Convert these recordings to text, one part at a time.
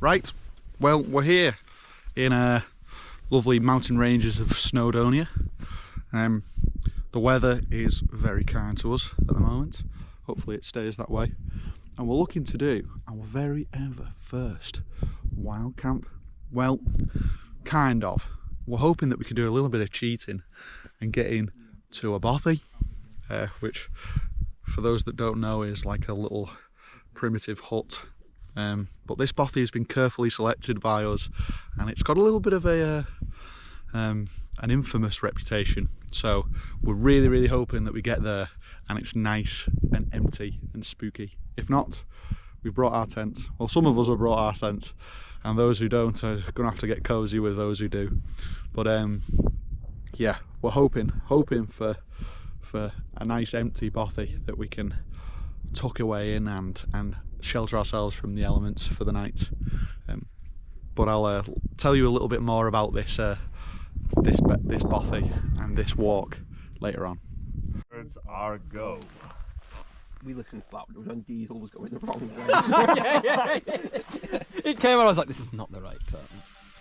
Right, well, we're here in lovely mountain ranges of Snowdonia. The weather is very kind to us at the moment. Hopefully it stays that way. And we're looking to do our very ever first wild camp. Well, kind of. We're hoping that we can do a little bit of cheating and get in to a bothy, which for those that don't know is like a little primitive hut. But this bothy has been carefully selected by us, and it's got a little bit of a an infamous reputation. So we're really hoping that we get there and it's nice and empty and spooky. If not, we've brought our tent. Well, some of us have brought our tent, and those who don't are gonna have to get cozy with those who do. But yeah, we're hoping for a nice empty bothy that we can tuck away in and shelter ourselves from the elements for the night. But I'll tell you a little bit more about this this bothy and this walk later on. Words are go. We listened to that when Diesel was going the wrong way. yeah. It came out, I was like, this is not the right turn.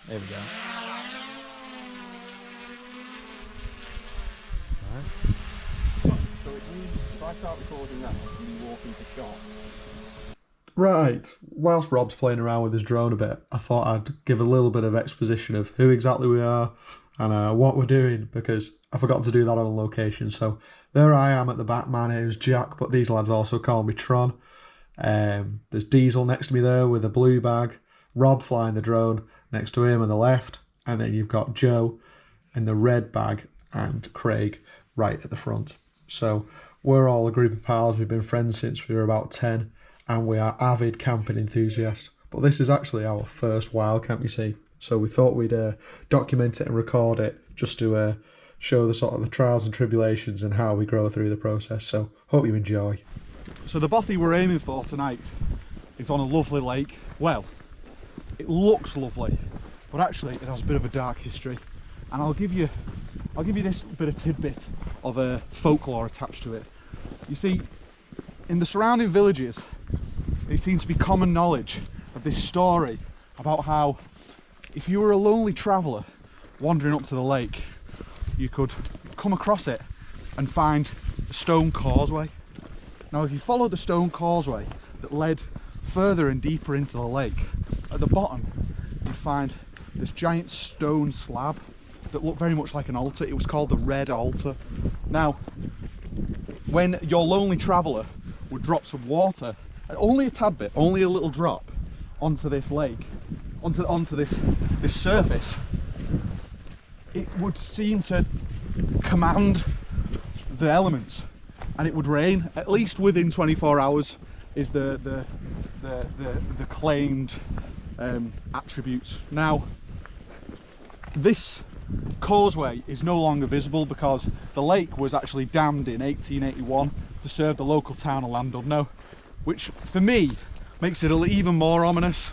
There we go. So if I start recording that, you walk into shot. Right, whilst Rob's playing around with his drone a bit, I thought I'd give a little bit of exposition of who exactly we are and what we're doing, because I forgot to do that on location. So there I am at the back. My name's Jack, but these lads also call me Tron. There's Diesel next to me there with a blue bag, Rob flying the drone next to him on the left, and then you've got Joe in the red bag and Craig right at the front. So we're all a group of pals. We've been friends since we were about 10, and we are avid camping enthusiasts. But this is actually our first wild camp, you see. So we thought we'd document it and record it just to show the sort of the trials and tribulations and how we grow through the process. So hope you enjoy. So the bothy we're aiming for tonight is on a lovely lake. Well, it looks lovely, but actually it has a bit of a dark history. And I'll give you this bit of tidbit of folklore attached to it. You see, in the surrounding villages, it seems to be common knowledge of this story about how if you were a lonely traveller wandering up to the lake, you could come across it and find a stone causeway. Now if you follow the stone causeway that led further and deeper into the lake, at the bottom you'd find this giant stone slab that looked very much like an altar. It was called the Red Altar. Now when your lonely traveller would drop some water, only a tad bit, only a little drop, onto this lake, onto this surface, it would seem to command the elements, and it would rain at least within 24 hours is the claimed attribute. Now this causeway is no longer visible because the lake was actually dammed in 1881 to serve the local town of Llyn Dulyn, which for me makes it even more ominous,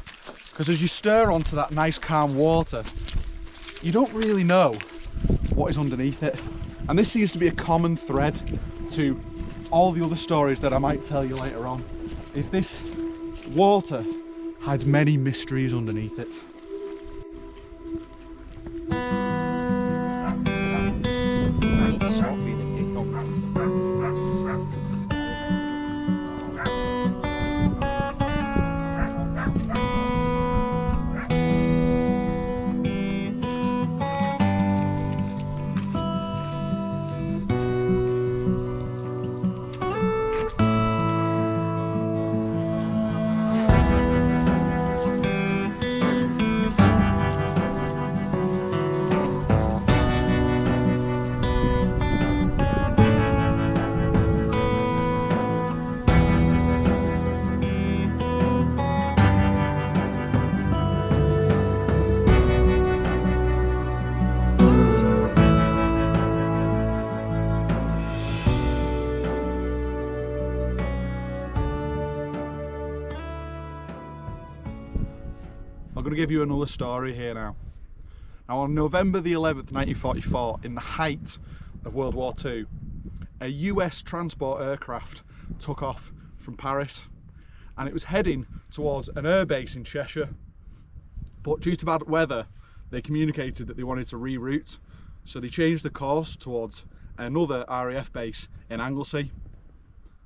because as you stir onto that nice calm water, you don't really know what is underneath it. And this seems to be a common thread to all the other stories that I might tell you later on, is this water hides many mysteries underneath it. I'm going to give you another story here now. Now on November the 11th 1944, in the height of World War II, a US transport aircraft took off from Paris and it was heading towards an air base in Cheshire. But due to bad weather, they communicated that they wanted to reroute, so they changed the course towards another RAF base in Anglesey.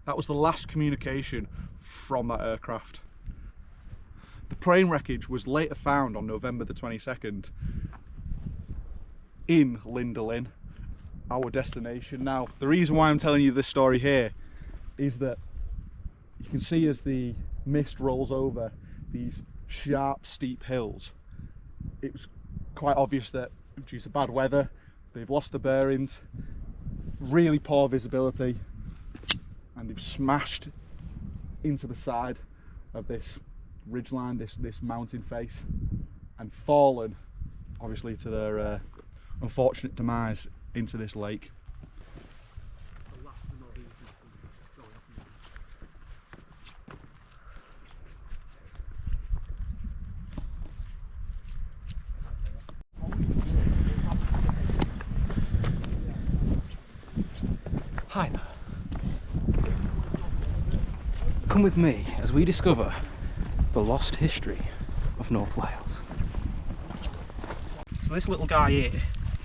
That was the last communication from that aircraft. The plane wreckage was later found on November the 22nd in Llyn Dulyn, our destination. Now, the reason why I'm telling you this story here is that you can see as the mist rolls over these sharp, steep hills, it was quite obvious that due to bad weather, they've lost the bearings, really poor visibility, and they've smashed into the side of this ridgeline, this mountain face, and fallen, obviously, to their unfortunate demise into this lake. Hi there. Come with me as we discover the lost history of North Wales. So this little guy here,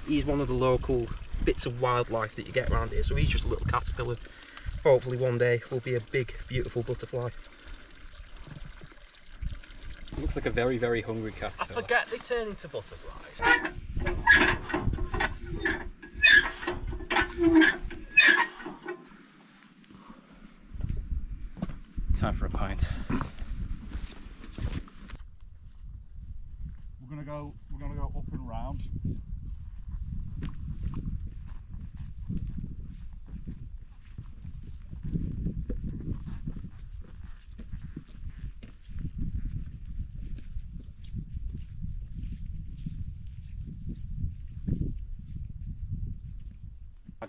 he's one of the local bits of wildlife that you get around here. So he's just a little caterpillar. Hopefully one day will be a big, beautiful butterfly. It looks like a very, very hungry cat. I forget they turn into butterflies. Time for a pint. We're gonna go up and round.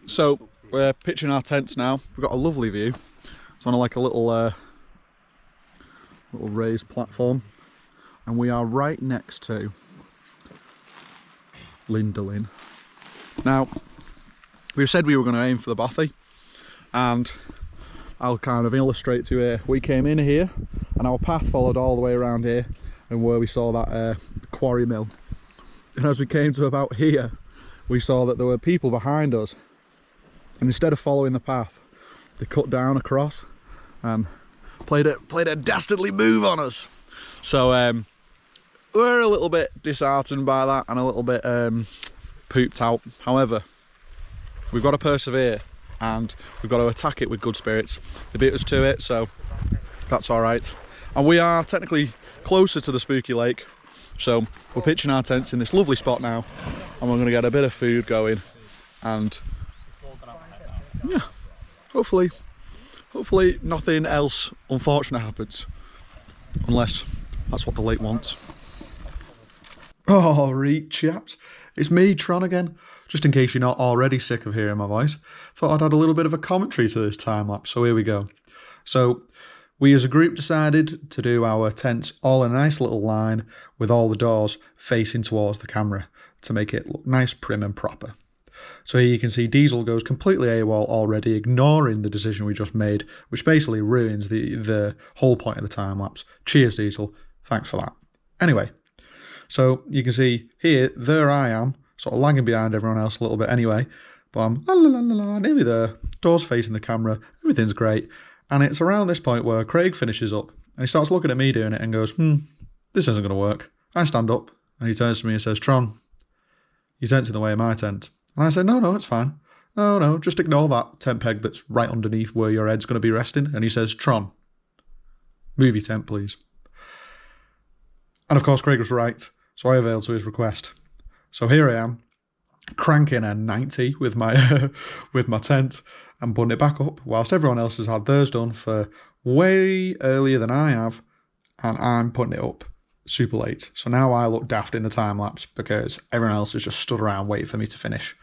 So we're pitching our tents now. We've got a lovely view. It's on like a little raised platform, and we are right next to Llyn Dulyn. Now, we said we were going to aim for the bothy, and I'll kind of illustrate to you here. We came in here, and our path followed all the way around here, and where we saw that quarry mill. And as we came to about here, we saw that there were people behind us, and instead of following the path, they cut down across and played a dastardly move on us. So we're a little bit disheartened by that and a little bit pooped out. However, we've got to persevere and we've got to attack it with good spirits. They beat us to it, so that's all right. And we are technically closer to the spooky lake, so we're pitching our tents in this lovely spot now, and we're going to get a bit of food going, and yeah, hopefully nothing else unfortunate happens, unless that's what the lake wants. Oh, right, chaps. It's me, Tron, again. Just in case you're not already sick of hearing my voice, thought I'd add a little bit of a commentary to this time lapse, so here we go. So, we as a group decided to do our tents all in a nice little line with all the doors facing towards the camera to make it look nice, prim and proper. So here you can see Diesel goes completely AWOL already, ignoring the decision we just made, which basically ruins the whole point of the time lapse. Cheers, Diesel. Thanks for that. Anyway, so you can see here, there I am, sort of lagging behind everyone else a little bit anyway, but I'm la la la la la, nearly there. Doors facing the camera, everything's great. And it's around this point where Craig finishes up and he starts looking at me doing it and goes, this isn't going to work. I stand up and he turns to me and says, Tron, your tent's in the way of my tent. And I said, no, it's fine. No, just ignore that tent peg that's right underneath where your head's going to be resting. And he says, Tron, move your tent, please. And of course, Craig was right, so I availed to his request. So here I am, cranking a 90 with my with my tent and putting it back up, whilst everyone else has had theirs done for way earlier than I have, and I'm putting it up super late. So now I look daft in the time lapse because everyone else has just stood around waiting for me to finish.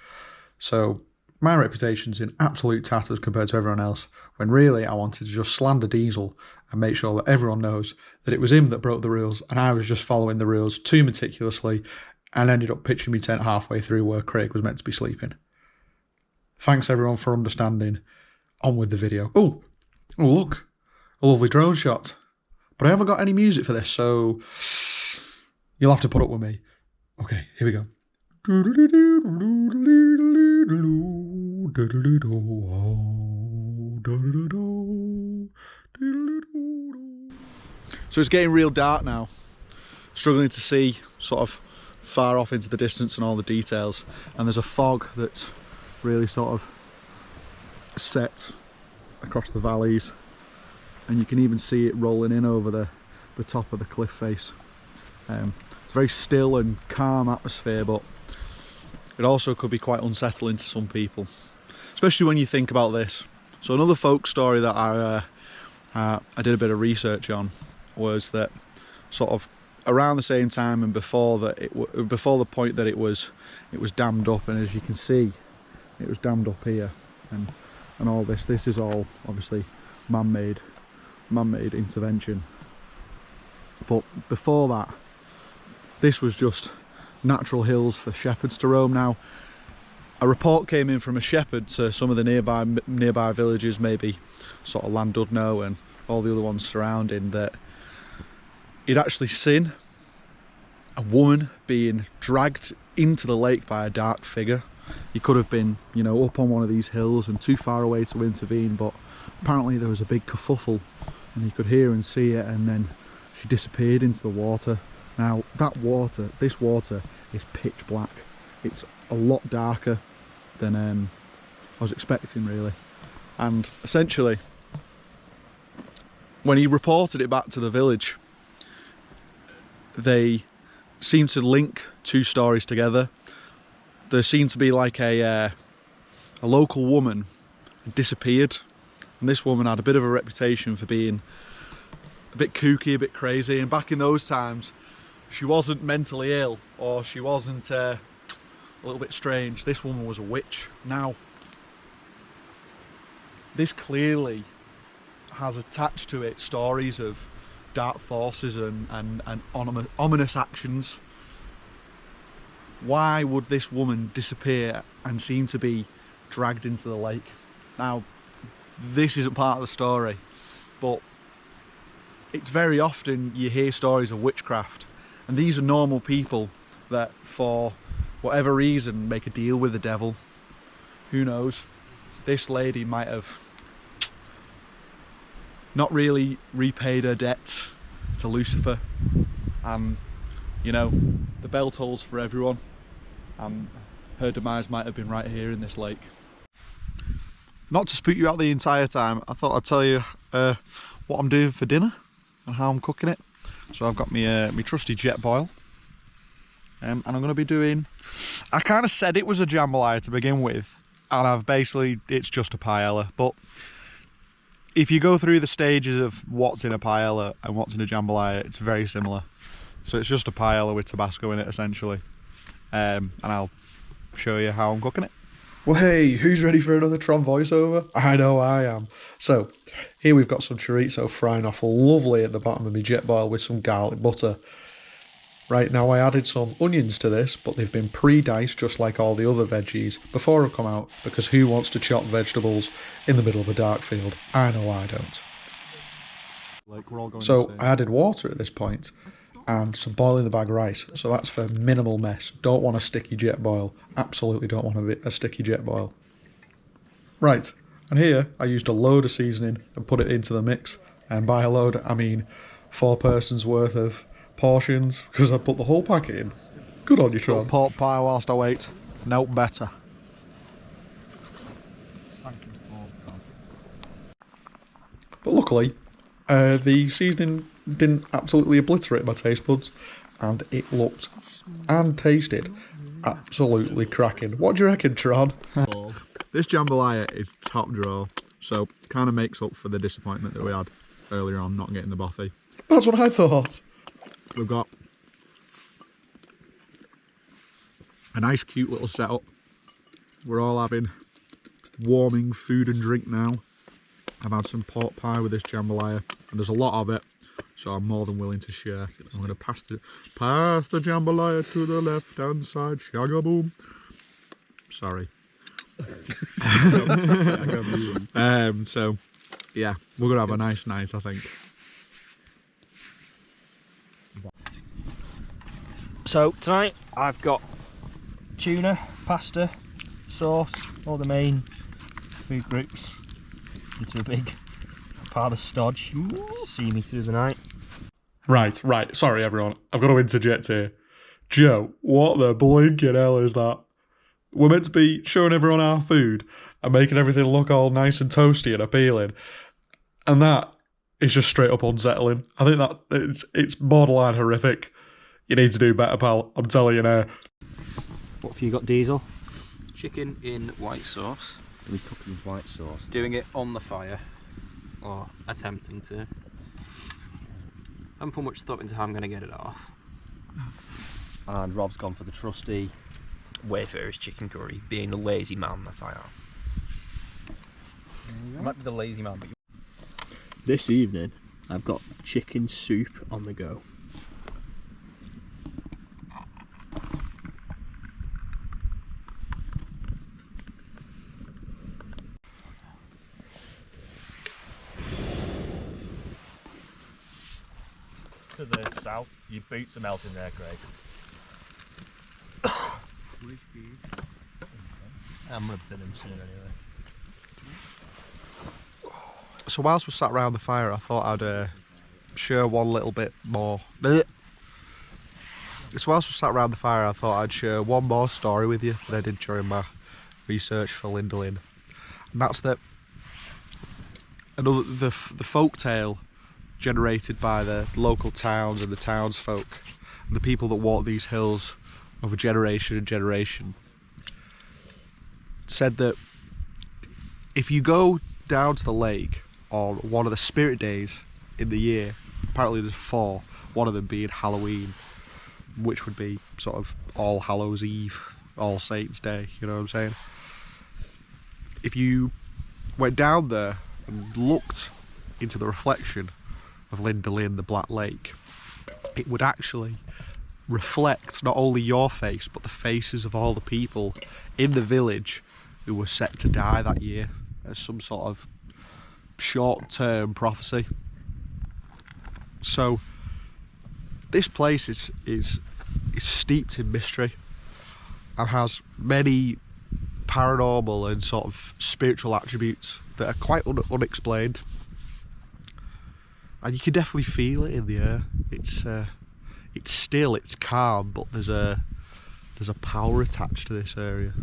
So my reputation's in absolute tatters compared to everyone else, when really I wanted to just slander Diesel and make sure that everyone knows that it was him that broke the rules and I was just following the rules too meticulously and ended up pitching me tent halfway through where Craig was meant to be sleeping. Thanks everyone for understanding. On with the video. Oh, look, a lovely drone shot. But I haven't got any music for this, so You'll have to put up with me. Okay, here we go. So it's getting real dark now. Struggling to see sort of far off into the distance and all the details. And there's a fog that's really sort of set across the valleys. And you can even see it rolling in over the top of the cliff face. It's a very still and calm atmosphere, but it also could be quite unsettling to some people, especially when you think about this. So another folk story that I did a bit of research on was that sort of around the same time and before the point that it was dammed up, and as you can see, it was dammed up here, and all this is all obviously man-made intervention. But before that, this was just natural hills for shepherds to roam. Now, a report came in from a shepherd to some of the nearby villages, maybe sort of Llyn Dulyn and all the other ones surrounding, that he'd actually seen a woman being dragged into the lake by a dark figure. He could have been, you know, up on one of these hills and too far away to intervene, but apparently there was a big kerfuffle and he could hear and see it, and then she disappeared into the water. Now this water is pitch black. It's a lot darker than I was expecting, really. And essentially, when he reported it back to the village, they seemed to link two stories together. There seemed to be like a local woman had disappeared, and this woman had a bit of a reputation for being a bit kooky, a bit crazy, and back in those times she wasn't mentally ill, or she wasn't a little bit strange. This woman was a witch. Now, this clearly has attached to it stories of dark forces and ominous actions. Why would this woman disappear and seem to be dragged into the lake? Now, this isn't part of the story, but it's very often you hear stories of witchcraft, and these are normal people that, for whatever reason, make a deal with the devil. Who knows? This lady might have not really repaid her debt to Lucifer, and you know, the bell tolls for everyone, and her demise might have been right here in this lake. Not to spook you out the entire time, I thought I'd tell you what I'm doing for dinner and how I'm cooking it. So I've got my trusty jet boil, and I'm going to be doing, I kind of said it was a jambalaya to begin with, and it's just a paella, but if you go through the stages of what's in a paella and what's in a jambalaya, it's very similar. So it's just a paella with Tabasco in it, essentially, and I'll show you how I'm cooking it. Well, hey, who's ready for another Tron voiceover? I know I am. So, here we've got some chorizo frying off lovely at the bottom of my jet boil with some garlic butter. Right, now I added some onions to this, but they've been pre-diced just like all the other veggies before I've come out, because who wants to chop vegetables in the middle of a dark field? I know I don't. So, I added water at this point, and some boil in the bag rice, so that's for minimal mess. Don't want a sticky jet boil, absolutely don't want a sticky jet boil. Right, and here I used a load of seasoning and put it into the mix, and by a load I mean 4 persons worth of portions, because I put the whole packet in. Good on you, Tron. Pork pie whilst I wait, no better. But luckily, the seasoning didn't absolutely obliterate my taste buds, and it looked and tasted absolutely cracking. What do you reckon, Tron? This jambalaya is top draw, so kind of makes up for the disappointment that we had earlier on not getting the bothy. That's what I thought. We've got a nice cute little setup. We're all having warming food and drink now. I've had some pork pie with this jambalaya, and there's a lot of it, so I'm more than willing to share. I'm going to pass the jambalaya to the left hand side. Shagaboom. Sorry. So yeah, we're going to have a nice night, I think. So tonight I've got tuna, pasta, sauce, all the main food groups into a big pile of stodge to see me through the night. Right. Sorry, everyone. I've got to interject here. Joe, what the blinking hell is that? We're meant to be showing everyone our food and making everything look all nice and toasty and appealing. And that is just straight up unsettling. I think that it's borderline horrific. You need to do better, pal. I'm telling you now. What have you got, Diesel? Chicken in white sauce. We cooking white sauce. Doing it on the fire, or attempting to. I haven't put much thought into how I'm going to get it off. And Rob's gone for the trusty Wayfarer's chicken curry, being the lazy man that I am. I might be the lazy man, but This evening, I've got chicken soup on the go. To the south, your boots are melting there, Craig. I'm going to bin him soon anyway. So whilst we sat around the fire, I thought I'd share one little bit more. So whilst we sat around the fire, I thought I'd share one more story with you that I did during my research for Llyn Dulyn. And that's that the folk tale generated by the local towns and the townsfolk and the people that walk these hills over generation and generation said that if you go down to the lake on one of the spirit days in the year, apparently there's 4, one of them being Halloween, which would be sort of All Hallows Eve, All Saints Day, you know what I'm saying? If you went down there and looked into the reflection of Llyn Dulyn, the Black Lake, it would actually reflect not only your face but the faces of all the people in the village who were set to die that year as some sort of short-term prophecy. So this place is steeped in mystery and has many paranormal and sort of spiritual attributes that are quite unexplained. And you can definitely feel it in the air. It's still, it's calm, but there's a power attached to this area.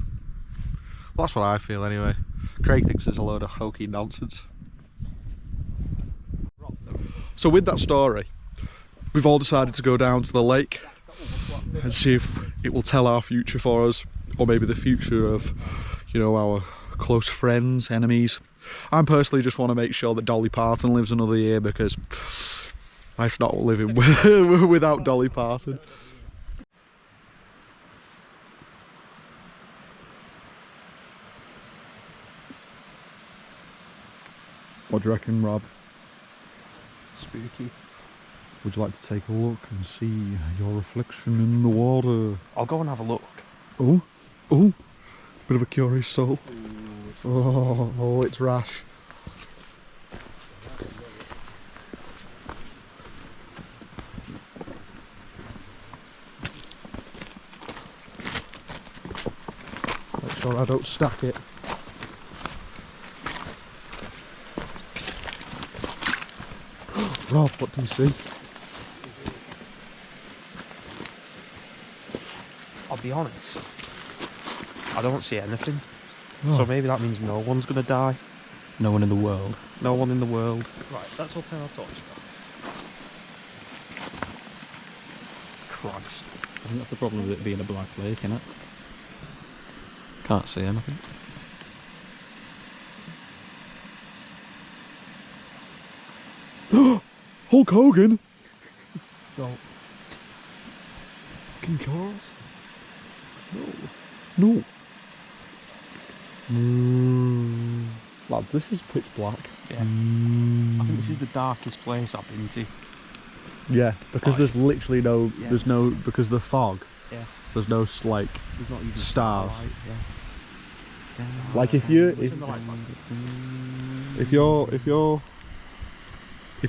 Well, that's what I feel anyway. Craig thinks it's a load of hokey nonsense. So with that story, we've all decided to go down to the lake and see if it will tell our future for us, or maybe the future of, you know, our close friends, enemies. I personally just want to make sure that Dolly Parton lives another year, because life's not living without Dolly Parton. What do you reckon, Rob? Spooky. Would you like to take a look and see your reflection in the water? I'll go and have a look. Oh, bit of a curious soul. Oh, it's rash. Make sure I don't stack it. Rob, what do you see? I'll be honest, I don't see anything. Oh. So maybe that means no one's going to die. no one in the world. No one in the world. Right, let's all turn our torches Christ. I think that's the problem with it being a black lake, innit? Can't see anything. Hulk Hogan? Don't. King Charles? No. Lads, this is pitch black. Yeah. I think this is the darkest place I've been to. Yeah, because Like- there's literally no, Yeah. there's no, because the fog, Yeah. there's no, like, There's not even stars. starlight, yeah. like if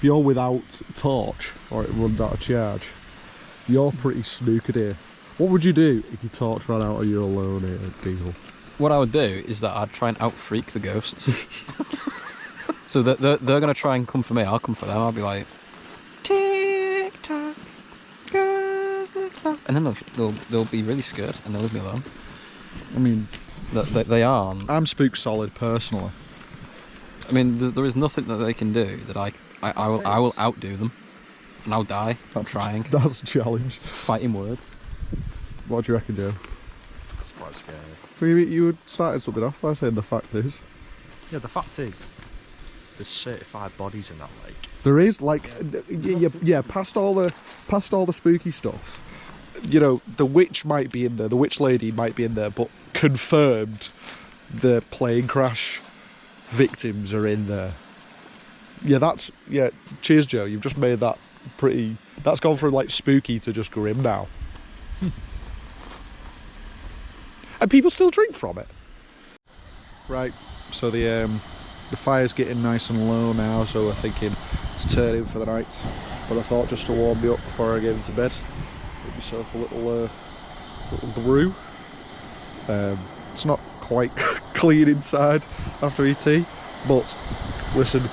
you're without torch or it runs out of charge, you're pretty snookered here. What would you do if your torch ran out and you're alone here, Diesel? What I would do is that I'd try and out-freak the ghosts. So they're going to try and come for me, I'll come for them. I'll be like, tick-tock, goes the clock. And then they'll be really scared and they'll leave me alone. I mean... They aren't. I'm spook solid, personally. I mean, there is nothing that they can do that I will outdo them. And I'll die trying. That's a challenge. Fighting words. What do you reckon, Joe? It's quite scary. Well, you were starting something off by saying the fact is. Yeah, the fact is, there's certified bodies in that lake. There is, like, yeah, past all the spooky stuff. You know, the witch might be in there, the witch lady might be in there, but confirmed the plane crash victims are in there. Yeah, cheers, Joe. You've just made that pretty... That's gone from, like, spooky to just grim now. And people still drink from it. Right, so the fire's getting nice and low now, so we're thinking to turn in for the night. But I thought just to warm me up before I get into bed, get myself a little brew. It's not quite clean inside after ET, but listen,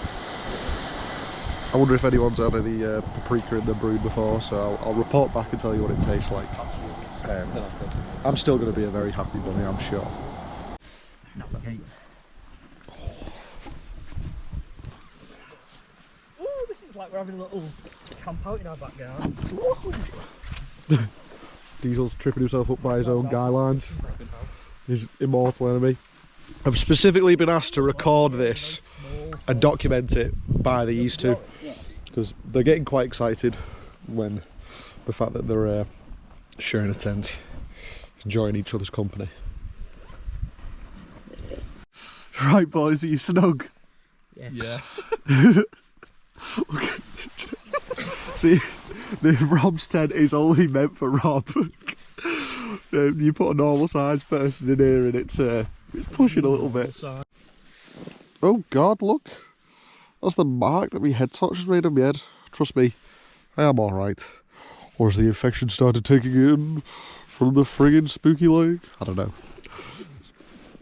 I wonder if anyone's had any paprika in the brew before, so I'll report back and tell you what it tastes like. I'm still going to be a very happy bunny, I'm sure. Oh, this is like we're having a little camp out in our back garden. Diesel's tripping himself up by his own guy lines. His immortal enemy. I've specifically been asked to record this and document it by these two, because they're getting quite excited when the fact that they're sharing a tent, enjoying each other's company. Right, boys, are you snug? Yes. See, Rob's tent is only meant for Rob. You put a normal sized person in here and it's pushing a little bit. Oh God, look. That's the mark that my head touch has made on my head. Trust me, I am alright. Or has the infection started taking in from the friggin' spooky lake? I don't know.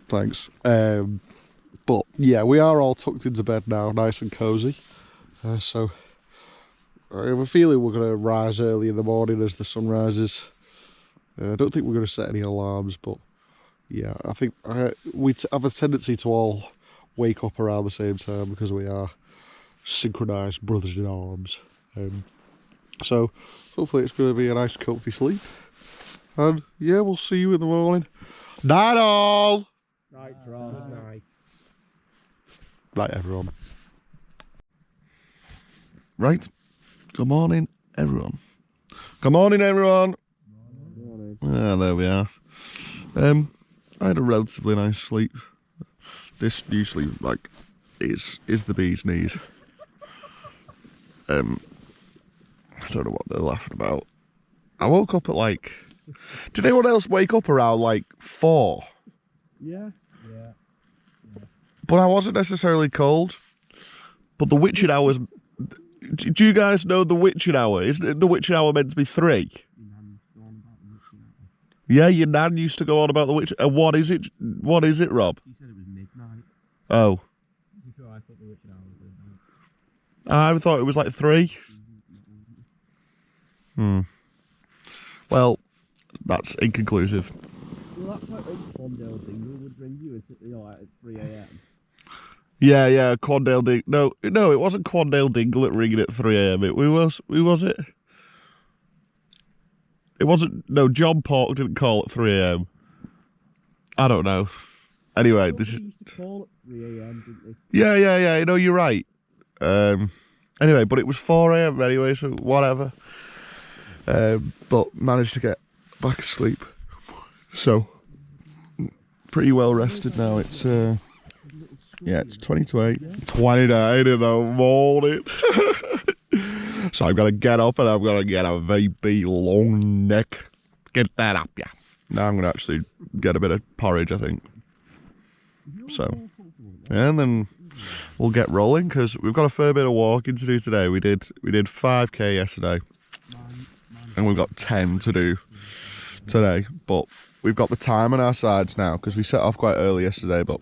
Thanks. But yeah, we are all tucked into bed now, nice and cosy. So I have a feeling we're going to rise early in the morning as the sun rises. I don't think we're going to set any alarms, but yeah, I think we have a tendency to all wake up around the same time because we are synchronised brothers in arms. So hopefully it's going to be a nice comfy sleep. And yeah, we'll see you in the morning. Night all! Night, Ron. Night. Right, everyone. Right. Good morning, everyone. Good morning, everyone. Good morning. Ah, there we are. I had a relatively nice sleep. This new sleep, like, is the bee's knees. I don't know what they're laughing about. I woke up at like... Did anyone else wake up around like 4? Yeah. But I wasn't necessarily cold. But the witching hours... Do you guys know the witching hour? Isn't the witching hour meant to be 3? Yeah, your nan used to go on about the witch. What is it? What is it, Rob? She said it was midnight. Oh. Sure, I thought the witching hour was midnight. I thought it was like 3. Well, that's inconclusive. Well, that's like when Quandale Dingle would ring you at 3 a.m. Yeah, Quandale Dingle. No, it wasn't Quandale Dingle at ringing at 3 a.m. Who was it? It wasn't. No, John Pork didn't call at 3 a.m. I don't know. Anyway, this is. Used to call at 3 a.m., didn't Yeah. You know, you're right. Anyway, but it was 4 a.m. anyway, so whatever. But managed to get back asleep. So, pretty well rested now. It's it's 20 to 8. 29 in the morning. So I'm going to get up and I'm going to get a VB long neck. Get that up, yeah. Now I'm going to actually get a bit of porridge, I think. So, and then we'll get rolling because we've got a fair bit of walking to do today. We did 5k yesterday. And we've got 10 to do today, but we've got the time on our sides now because we set off quite early yesterday, but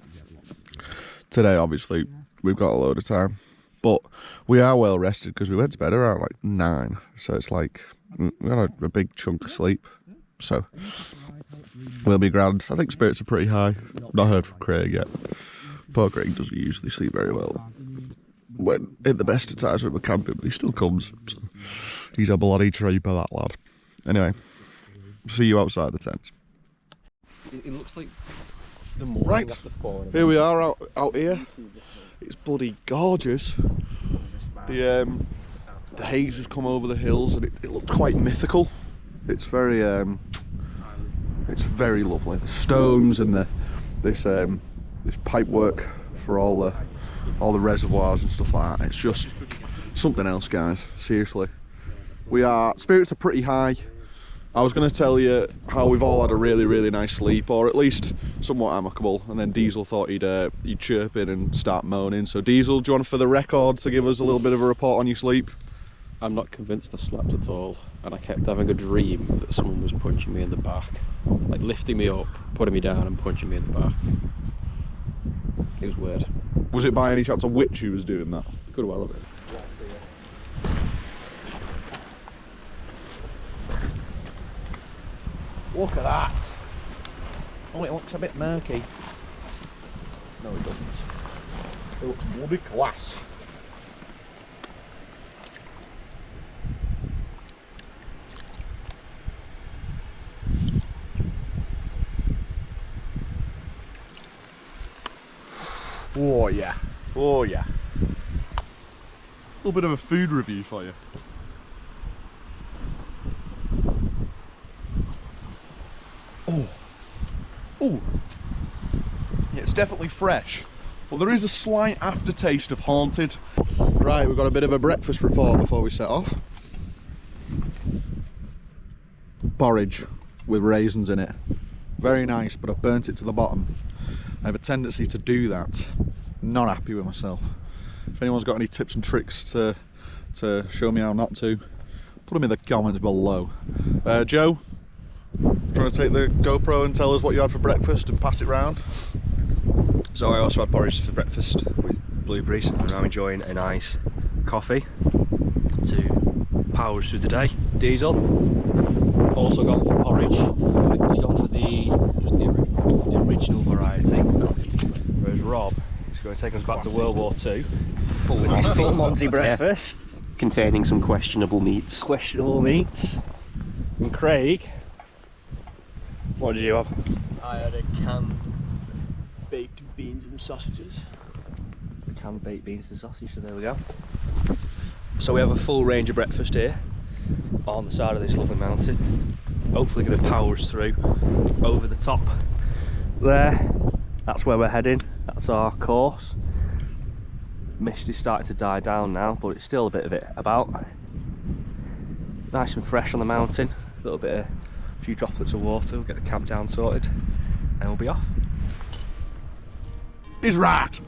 today obviously we've got a load of time. But we are well rested because we went to bed around like 9, so it's like we had a big chunk of sleep, so we'll be grand. I think spirits are pretty high. Not heard from Craig yet. Poor Craig doesn't usually sleep very well when in the best of times when we're camping, but he still comes, so he's a bloody trooper, that lad. Anyway, see you outside the tent. It looks like the morning Right, after 4. here we are out here. It's bloody gorgeous. The haze has come over the hills and it looks quite mythical. It's very lovely. The stones and this pipe work for all the reservoirs and stuff like that. It's just something else, guys. Seriously, spirits are pretty high. I was going to tell you how we've all had a really nice sleep, or at least somewhat amicable, and then Diesel thought he'd chirp in and start moaning. So Diesel, do you want for the record to give us a little bit of a report on your sleep? I'm not convinced I slept at all, and I kept having a dream that someone was punching me in the back, like lifting me up, putting me down and punching me in the back. It was weird. Was it by any chance a witch who was doing that? Could well have been. Look at that. Oh, it looks a bit murky. No, it doesn't. It looks bloody class. Oh yeah. Oh yeah. A little bit of a food review for you. Oh, yeah, it's definitely fresh, but there is a slight aftertaste of haunted. Right, we've got a bit of a breakfast report before we set off. Porridge with raisins in it. Very nice, but I've burnt it to the bottom. I have a tendency to do that. Not happy with myself. If anyone's got any tips and tricks to show me how not to, put them in the comments below. Joe, trying to take the GoPro and tell us what you had for breakfast and pass it round. So I also had porridge for breakfast with blueberries, and I'm enjoying a nice coffee to power us through the day. Diesel also gone for porridge. He's gone for the original variety, whereas Rob is going to take us back to World War II. Full Monty breakfast, containing some questionable meats. And Craig, what did you have? I had a canned baked beans and sausages. Canned baked beans and sausage, so there we go. So we have a full range of breakfast here on the side of this lovely mountain. Hopefully going to power us through over the top there. That's where we're heading, that's our course. Mist is starting to die down now, but it's still a bit of it about. Nice and fresh on the mountain, a few droplets of water. We'll get the camp down sorted and we'll be off. He's right.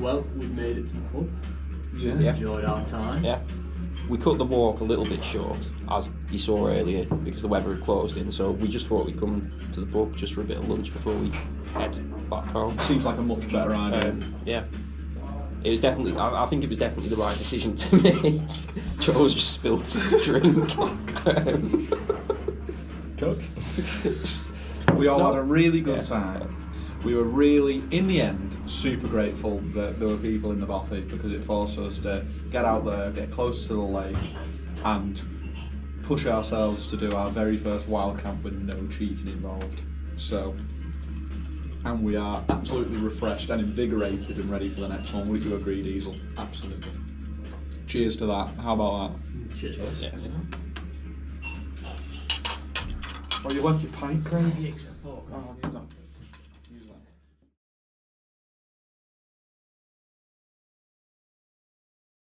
Well, we've made it to the pub. Yeah. We've enjoyed our time. Yeah. We cut the walk a little bit short, as you saw earlier, because the weather had closed in, so we just thought we'd come to the pub just for a bit of lunch before we head back home. Seems like a much better idea. Yeah. It was definitely, I think it was definitely the right decision to make. Joe's just spilled his drink. Cooked. We all had a really good time. We were really, in the end, super grateful that there were people in the bothy because it forced us to get out there, get close to the lake, and push ourselves to do our very first wild camp with no cheating involved. So, and we are absolutely refreshed and invigorated and ready for the next one. Would you agree, Diesel? Absolutely. Cheers to that. How about Cheers. Yeah. that? Oh, you left your pint, Chris? Yeah, 'cause I thought, Oh, you're not.